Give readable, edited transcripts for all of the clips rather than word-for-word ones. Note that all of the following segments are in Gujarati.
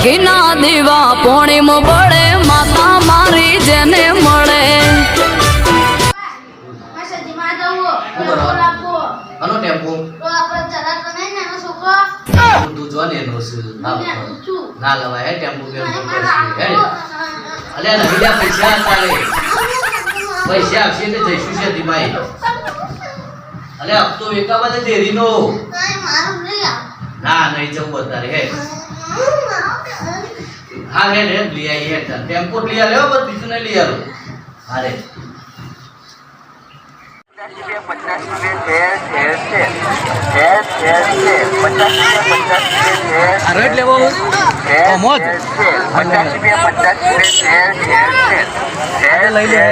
ઘીના દીવા પોણીમ બળે માતા મારી જેને મળે આનો ટેમ્પો તું જો ને એનો ના લવાય હે ટેમ્પો કે અલે નવીલા પૈસા ચાલે પૈસા આપશે ને જઈશું છે દીમાઈ અલે અબ તો એકાવા દે દેરીનો ના નહીં જવું બતારે હે હા હે ને લઈ આવી હે ટેમ્પો લઈ આલ્યો બસ બીજું નહીં લઈ આલો અરે રેટ લેવો મોજ લઈ લે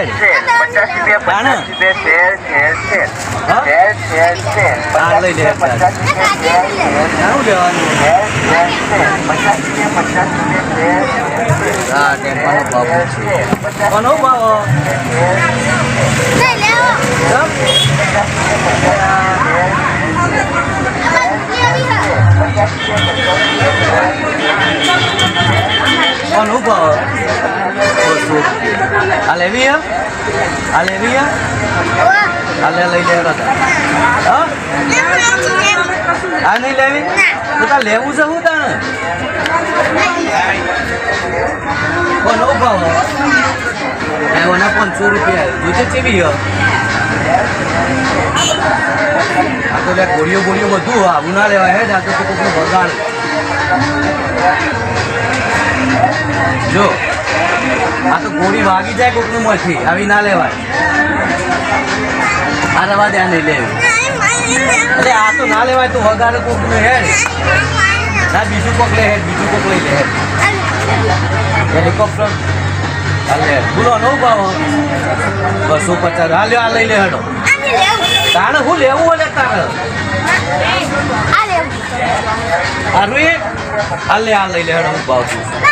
Alevia? Alevia? Ale લઈ લે હા આ નહીં લેવી તો તા લેવું છે હું તાણે કોનો ભાવ એના 500 રૂપિયા જોજે કેવી હો આ તો લે ગોળીઓ બધું આવું ના લેવાય હે આ તો કોકનો બગાડ જો આ તો ગોળી વાગી જાય કોકનું માંથી આવી ના લેવાય આ રવા દે નહીં લેવી અરે આ તો ના લેવાય તો વગાડે કોકનું હેડ ના બીજું કોક લે હેડ બીજું કોક લઈ લે હેડ હેલિકોપ્ટર અલે બોલો નો ભાવ 250 આ લે આ લઈ લે હેડો તાણે હું લેવું હોય તાણે આ રૂએ આ લે આ લઈ લે હેડો હું ભાવ છું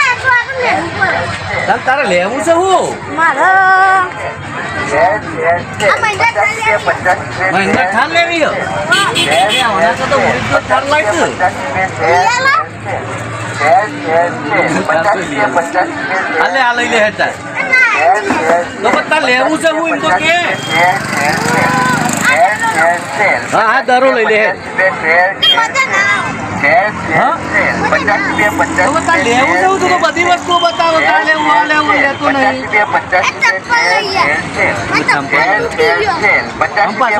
તારે લેવું છે હું મહિન્દ્રા થાર લેવી તો થાર લાગતું અલે આ લઈ લે હેતા તો બધા લેવું છે હું એમ તો કે હા હા દરો લઈ લે લેવું જવું તો બધી વસ્તુઓ બતાવો લેવું લેતું નહીં પાછું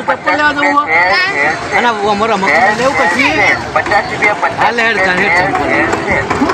ચપ્પલ લેવા જવું અને અમારે લેવું પછી હા લે હેડ ચપ્પલ